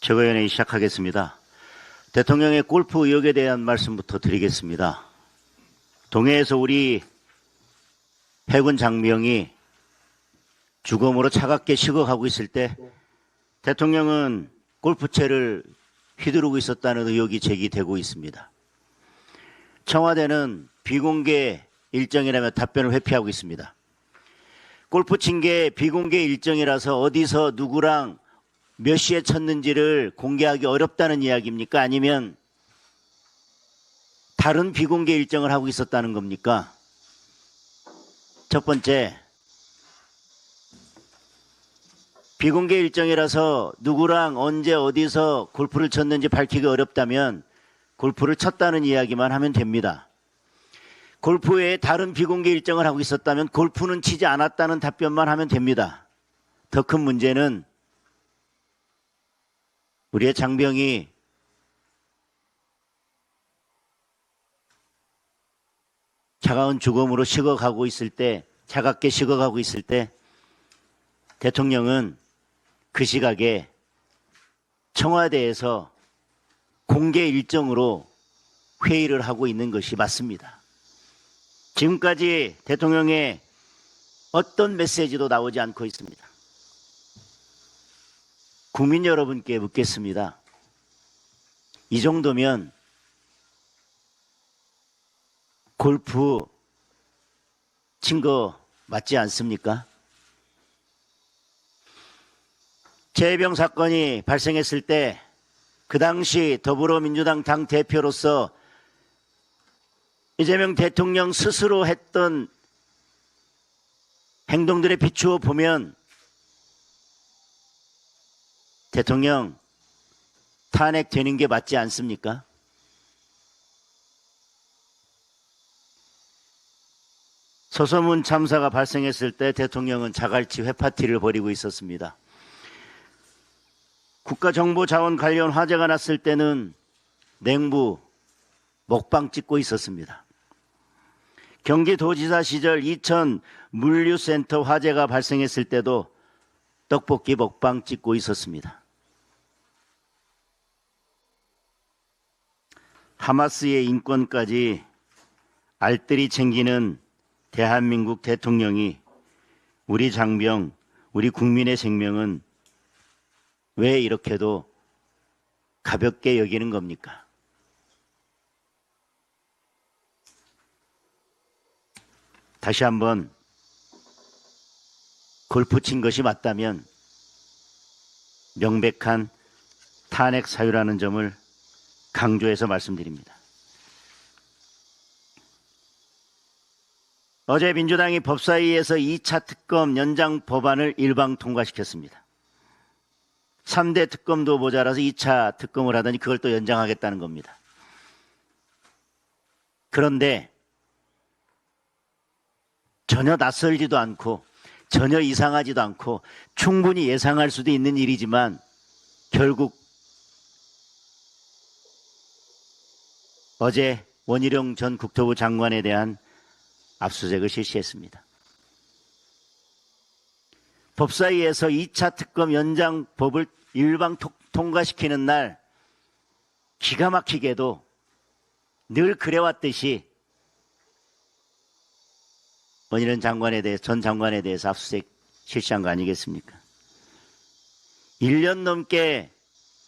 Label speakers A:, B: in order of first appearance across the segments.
A: 최고위원회 시작하겠습니다. 대통령의 골프 의혹에 대한 말씀부터 드리겠습니다. 동해에서 우리 해군 장병이 죽음으로 차갑게 식어가고 있을 때 대통령은 골프채를 휘두르고 있었다는 의혹이 제기되고 있습니다. 청와대는 비공개 일정이라며 답변을 회피하고 있습니다. 골프 친 게 비공개 일정이라서 어디서 누구랑 몇 시에 쳤는지를 공개하기 어렵다는 이야기입니까? 아니면 다른 비공개 일정을 하고 있었다는 겁니까? 첫 번째, 비공개 일정이라서 누구랑 언제 어디서 골프를 쳤는지 밝히기 어렵다면 골프를 쳤다는 이야기만 하면 됩니다. 골프 외에 다른 비공개 일정을 하고 있었다면 골프는 치지 않았다는 답변만 하면 됩니다. 더 큰 문제는 우리의 장병이 차가운 죽음으로 식어가고 있을 때, 차갑게 식어가고 있을 때 대통령은 그 시각에 청와대에서 공개 일정으로 회의를 하고 있는 것이 맞습니다. 지금까지 대통령의 어떤 메시지도 나오지 않고 있습니다. 국민 여러분께 묻겠습니다. 이 정도면 골프 친 거 맞지 않습니까? 최혜병 사건이 발생했을 때 그 당시 더불어민주당 당대표로서 이재명 대통령 스스로 했던 행동들에 비추어 보면 대통령 탄핵되는 게 맞지 않습니까? 서소문 참사가 발생했을 때 대통령은 자갈치 회파티를 벌이고 있었습니다. 국가정보자원 관련 화재가 났을 때는 냉부, 먹방 찍고 있었습니다. 경기도지사 시절 이천 물류센터 화재가 발생했을 때도 떡볶이 먹방 찍고 있었습니다. 하마스의 인권까지 알뜰히 챙기는 대한민국 대통령이 우리 장병, 우리 국민의 생명은 왜 이렇게도 가볍게 여기는 겁니까? 다시 한번 골프 친 것이 맞다면 명백한 탄핵 사유라는 점을 강조해서 말씀드립니다. 어제 민주당이 법사위에서 2차 특검 연장 법안을 일방 통과시켰습니다. 3대 특검도 모자라서 2차 특검을 하더니 그걸 또 연장하겠다는 겁니다. 그런데 전혀 낯설지도 않고 전혀 이상하지도 않고 충분히 예상할 수도 있는 일이지만 결국 어제 원희룡 전 국토부 장관에 대한 압수수색을 실시했습니다. 법사위에서 2차 특검 연장법을 일방 통과시키는 날 기가 막히게도 늘 그래왔듯이 원희룡 전 장관에 대해서 압수수색 실시한 거 아니겠습니까? 1년 넘게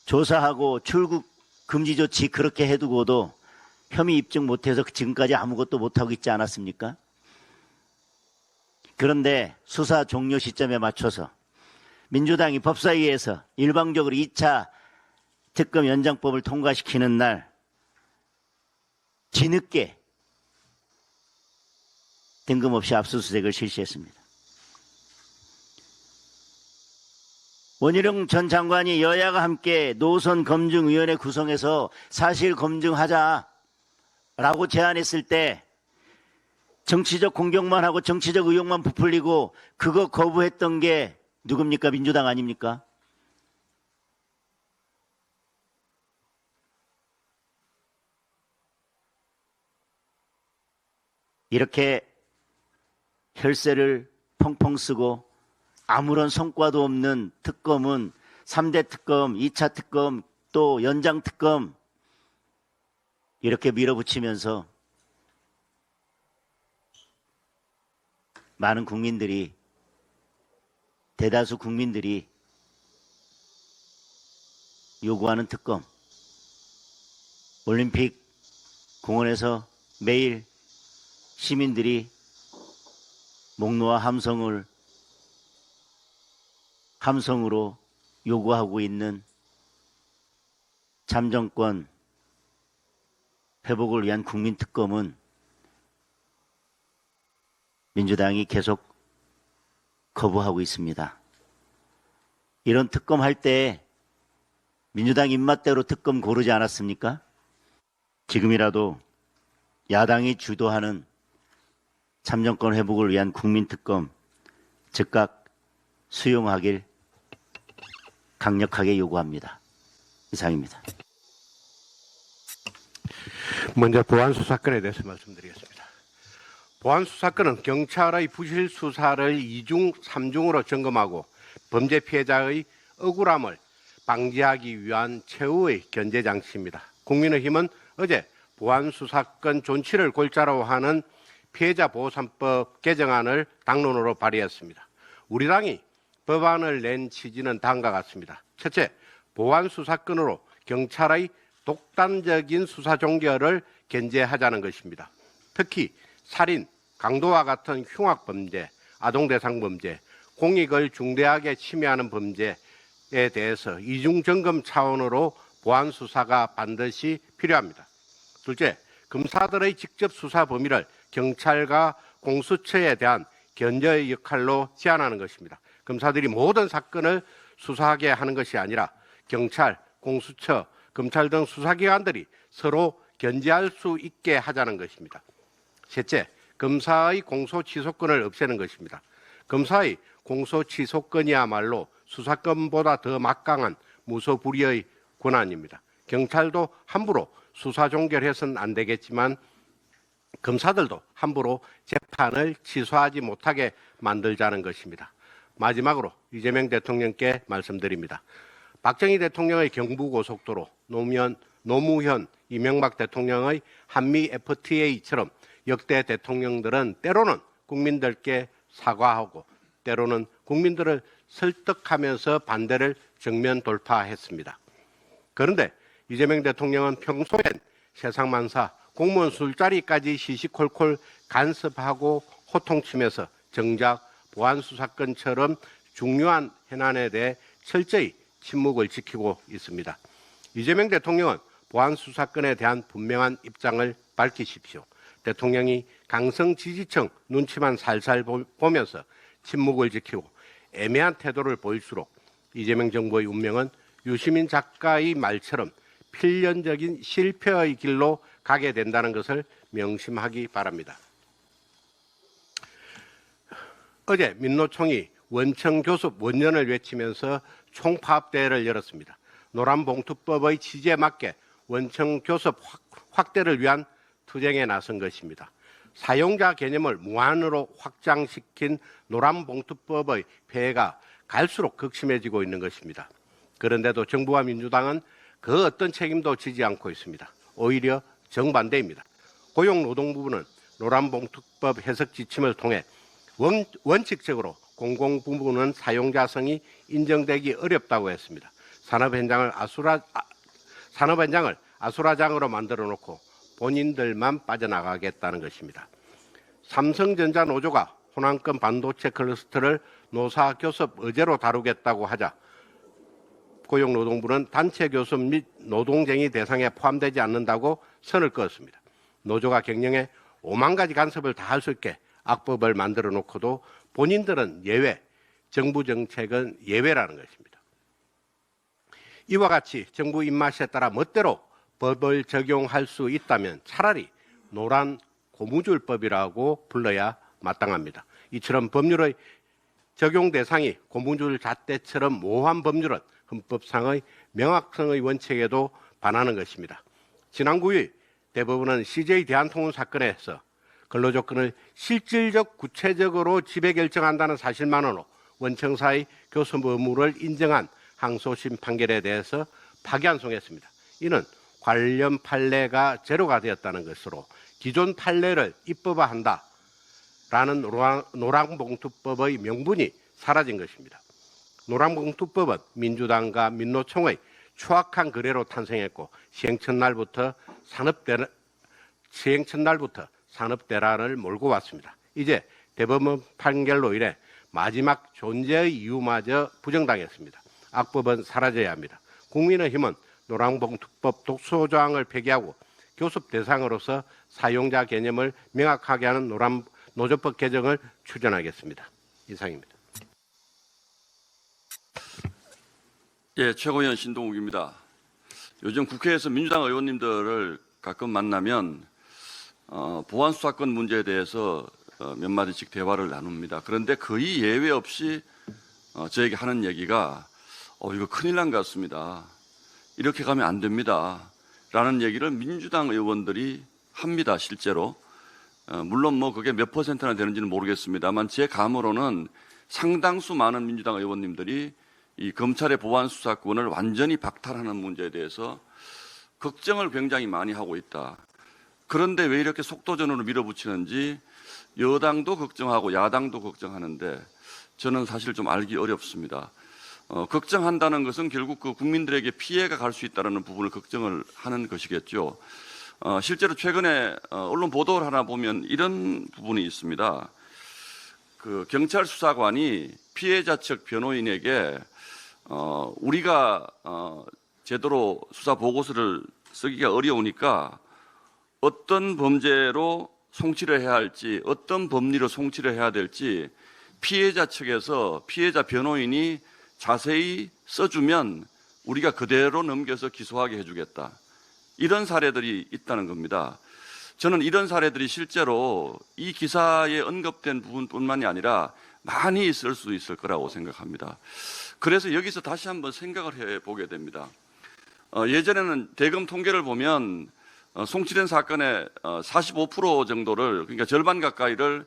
A: 조사하고 출국 금지 조치 그렇게 해두고도 혐의 입증 못해서 지금까지 아무것도 못하고 있지 않았습니까? 그런데 수사 종료 시점에 맞춰서 민주당이 법사위에서 일방적으로 2차 특검 연장법을 통과시키는 날 뒤늦게 뜬금없이 압수수색을 실시했습니다. 원희룡 전 장관이 여야가 함께 노선검증위원회 구성해서 사실 검증하자라고 제안했을 때 정치적 공격만 하고 정치적 의혹만 부풀리고 그거 거부했던 게 누굽니까? 민주당 아닙니까? 이렇게 혈세를 펑펑 쓰고 아무런 성과도 없는 특검은 3대 특검, 2차 특검, 또 연장 특검 이렇게 밀어붙이면서 많은 국민들이, 대다수 국민들이 요구하는 특검, 올림픽 공원에서 매일 시민들이 목 놓아 함성으로 요구하고 있는 참정권 회복을 위한 국민특검은 민주당이 계속 거부하고 있습니다. 이런 특검 할 때 민주당 입맛대로 특검 고르지 않았습니까? 지금이라도 야당이 주도하는 참정권 회복을 위한 국민특검 즉각 수용하길 강력하게 요구합니다. 이상입니다.
B: 먼저 보안수사권에 대해서 말씀드리겠습니다. 보안수사권은 경찰의 부실 수사를 2중, 3중으로 점검하고 범죄 피해자의 억울함을 방지하기 위한 최후의 견제장치입니다. 국민의힘은 어제 보안수사권 존치를 골자로 하는 피해자보호3법 개정안을 당론으로 발의했습니다. 우리 당이 법안을 낸 취지는 다음과 같습니다. 첫째, 보안수사권으로 경찰의 독단적인 수사 종결을 견제하자는 것입니다. 특히 살인, 강도와 같은 흉악범죄, 아동대상범죄, 공익을 중대하게 침해하는 범죄에 대해서 이중점검 차원으로 보안수사가 반드시 필요합니다. 둘째, 검사들의 직접 수사 범위를 경찰과 공수처에 대한 견제의 역할로 제한하는 것입니다. 검사들이 모든 사건을 수사하게 하는 것이 아니라 경찰, 공수처, 검찰 등 수사기관들이 서로 견제할 수 있게 하자는 것입니다. 셋째, 검사의 공소취소권을 없애는 것입니다. 검사의 공소취소권이야말로 수사권보다 더 막강한 무소불위의 권한입니다. 경찰도 함부로 수사 종결해서는 안 되겠지만 검사들도 함부로 재판을 취소하지 못하게 만들자는 것입니다. 마지막으로 이재명 대통령께 말씀드립니다. 박정희 대통령의 경부고속도로, 노무현, 이명박 대통령의 한미 FTA처럼 역대 대통령들은 때로는 국민들께 사과하고 때로는 국민들을 설득하면서 반대를 정면 돌파했습니다. 그런데 이재명 대통령은 평소엔 세상만사, 공무원 술자리까지 시시콜콜 간섭하고 호통치면서 정작 보안수사권처럼 중요한 현안에 대해 철저히 침묵을 지키고 있습니다. 이재명 대통령은 보안수사권에 대한 분명한 입장을 밝히십시오. 대통령이 강성 지지층 눈치만 살살 보면서 침묵을 지키고 애매한 태도를 보일수록 이재명 정부의 운명은 유시민 작가의 말처럼 필연적인 실패의 길로 가게 된다는 것을 명심하기 바랍니다. 어제 민노총이 원청교섭 원년을 외치면서 총파업대회를 열었습니다. 노란봉투법의 취지에 맞게 원청교섭 확대를 위한 투쟁에 나선 것입니다. 사용자 개념을 무한으로 확장시킨 노란봉투법의 폐해가 갈수록 극심해지고 있는 것입니다. 그런데도 정부와 민주당은 그 어떤 책임도 지지 않고 있습니다. 오히려 정반대입니다. 고용노동부는 노란봉투법 해석 지침을 통해 원칙적으로 공공부문은 사용자성이 인정되기 어렵다고 했습니다. 산업 현장을 아수라장으로 만들어 놓고 본인들만 빠져나가겠다는 것입니다. 삼성전자 노조가 호남권 반도체 클러스터를 노사교섭 의제로 다루겠다고 하자 고용노동부는 단체 교섭 및 노동쟁의 대상에 포함되지 않는다고 선을 그었습니다. 노조가 경영에 5만 가지 간섭을 다 할 수 있게 악법을 만들어 놓고도 본인들은 예외, 정부 정책은 예외라는 것입니다. 이와 같이 정부 입맛에 따라 멋대로 법을 적용할 수 있다면 차라리 노란 고무줄법이라고 불러야 마땅합니다. 이처럼 법률의 적용 대상이 고무줄 잣대처럼 모호한 법률은 헌법상의 명확성의 원칙에도 반하는 것입니다. 지난 9일 대법원은 CJ 대한통운 사건에서 근로조건을 실질적 구체적으로 지배 결정한다는 사실만으로 원청사의 교섭 의무를 인정한 항소심 판결에 대해서 파기환송했습니다. 이는 관련 판례가 제로가 되었다는 것으로 기존 판례를 입법화한다라는 노란봉투법의 명분이 사라진 것입니다. 노란봉투법은 민주당과 민노총의 추악한 거래로 탄생했고 시행 첫날부터 산업대란을 몰고 왔습니다. 이제 대법원 판결로 인해 마지막 존재의 이유마저 부정당했습니다. 악법은 사라져야 합니다. 국민의힘은 노란봉투법 독소조항을 폐기하고 교섭 대상으로서 사용자 개념을 명확하게 하는 노조법 개정을 추진하겠습니다. 이상입니다.
C: 예, 최고위원 신동욱입니다. 요즘 국회에서 민주당 의원님들을 가끔 만나면 보안수사권 문제에 대해서 몇 마디씩 대화를 나눕니다. 그런데 거의 예외 없이 저에게 하는 얘기가 이거 큰일 난 것 같습니다. 이렇게 가면 안 됩니다. 라는 얘기를 민주당 의원들이 합니다. 실제로. 물론 뭐 그게 몇 퍼센트나 되는지는 모르겠습니다만 제 감으로는 상당수 많은 민주당 의원님들이 이 검찰의 보안 수사권을 완전히 박탈하는 문제에 대해서 걱정을 굉장히 많이 하고 있다. 그런데 왜 이렇게 속도전으로 밀어붙이는지 여당도 걱정하고 야당도 걱정하는데 저는 사실 좀 알기 어렵습니다. 걱정한다는 것은 결국 그 국민들에게 피해가 갈 수 있다는 부분을 걱정을 하는 것이겠죠. 실제로 최근에 언론 보도를 하나 보면 이런 부분이 있습니다. 그 경찰 수사관이 피해자 측 변호인에게 우리가 제대로 수사 보고서를 쓰기가 어려우니까 어떤 범죄로 송치를 해야 할지, 어떤 법리로 송치를 해야 될지 피해자 측에서 피해자 변호인이 자세히 써주면 우리가 그대로 넘겨서 기소하게 해주겠다. 이런 사례들이 있다는 겁니다. 저는 이런 사례들이 실제로 이 기사에 언급된 부분뿐만이 아니라 많이 있을 수 있을 거라고 생각합니다. 그래서 여기서 다시 한번 생각을 해보게 됩니다. 예전에는 대검 통계를 보면 송치된 사건의 45% 정도를, 그러니까 절반 가까이를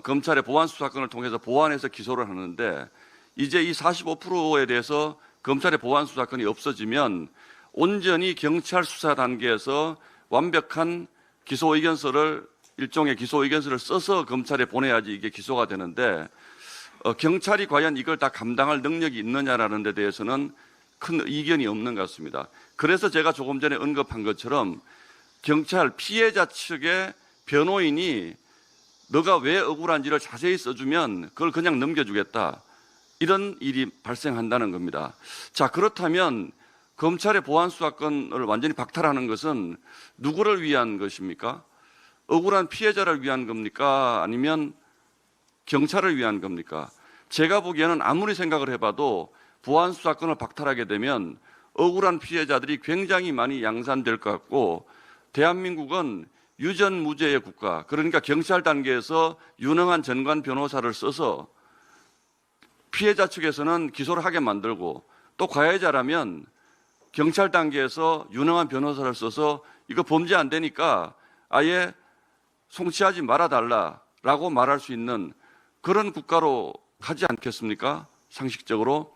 C: 검찰의 보안수사권을 통해서 보완해서 기소를 하는데 이제 이 45%에 대해서 검찰의 보안수사권이 없어지면 온전히 경찰 수사 단계에서 완벽한 기소 의견서를, 일종의 기소 의견서를 써서 검찰에 보내야지 이게 기소가 되는데 경찰이 과연 이걸 다 감당할 능력이 있느냐라는 데 대해서는 큰 이견이 없는 것 같습니다. 그래서 제가 조금 전에 언급한 것처럼 경찰 피해자 측의 변호인이 너가 왜 억울한지를 자세히 써주면 그걸 그냥 넘겨주겠다. 이런 일이 발생한다는 겁니다. 자, 그렇다면 검찰의 보안수사권을 완전히 박탈하는 것은 누구를 위한 것입니까? 억울한 피해자를 위한 겁니까? 아니면 경찰을 위한 겁니까? 제가 보기에는 아무리 생각을 해봐도 보안수사권을 박탈하게 되면 억울한 피해자들이 굉장히 많이 양산될 것 같고 대한민국은 유전무죄의 국가, 그러니까 경찰 단계에서 유능한 전관 변호사를 써서 피해자 측에서는 기소를 하게 만들고 또 가해자라면 경찰 단계에서 유능한 변호사를 써서 이거 범죄 안 되니까 아예 송치하지 말아달라라고 말할 수 있는 그런 국가로 가지 않겠습니까? 상식적으로.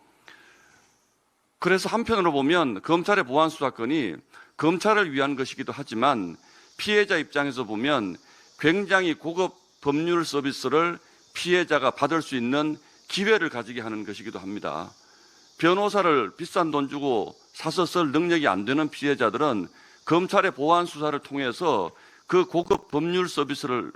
C: 그래서 한편으로 보면 검찰의 보안수사권이 검찰을 위한 것이기도 하지만 피해자 입장에서 보면 굉장히 고급 법률 서비스를 피해자가 받을 수 있는 기회를 가지게 하는 것이기도 합니다. 변호사를 비싼 돈 주고 사서 쓸 능력이 안 되는 피해자들은 검찰의 보안 수사를 통해서 그 고급 법률 서비스를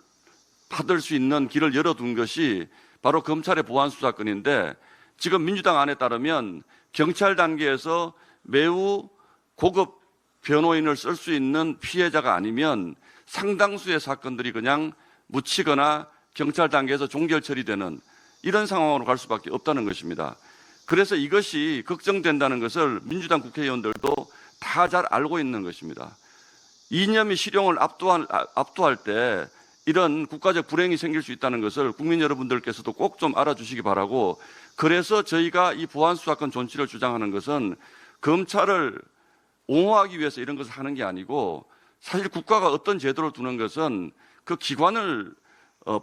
C: 받을 수 있는 길을 열어둔 것이 바로 검찰의 보안 수사권인데 지금 민주당 안에 따르면 경찰 단계에서 매우 고급 변호인을 쓸 수 있는 피해자가 아니면 상당수의 사건들이 그냥 묻히거나 경찰 단계에서 종결 처리되는 이런 상황으로 갈 수밖에 없다는 것입니다. 그래서 이것이 걱정된다는 것을 민주당 국회의원들도 다 잘 알고 있는 것입니다. 이념이 실용을 압도할 때 이런 국가적 불행이 생길 수 있다는 것을 국민 여러분들께서도 꼭 좀 알아주시기 바라고, 그래서 저희가 이 보안수사권 존치를 주장하는 것은 검찰을 옹호하기 위해서 이런 것을 하는 게 아니고 사실 국가가 어떤 제도를 두는 것은 그 기관을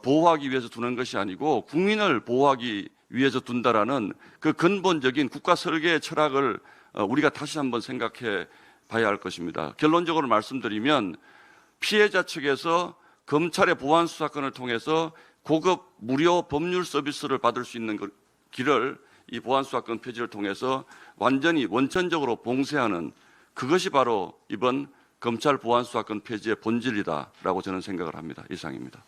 C: 보호하기 위해서 두는 것이 아니고 국민을 보호하기 위해서 둔다라는 그 근본적인 국가 설계의 철학을 우리가 다시 한번 생각해 봐야 할 것입니다. 결론적으로 말씀드리면 피해자 측에서 검찰의 보안 수사권을 통해서 고급 무료 법률 서비스를 받을 수 있는 길을 이 보안 수사권 폐지를 통해서 완전히 원천적으로 봉쇄하는 그것이 바로 이번 검찰 보안 수사권 폐지의 본질이다라고 저는 생각을 합니다. 이상입니다.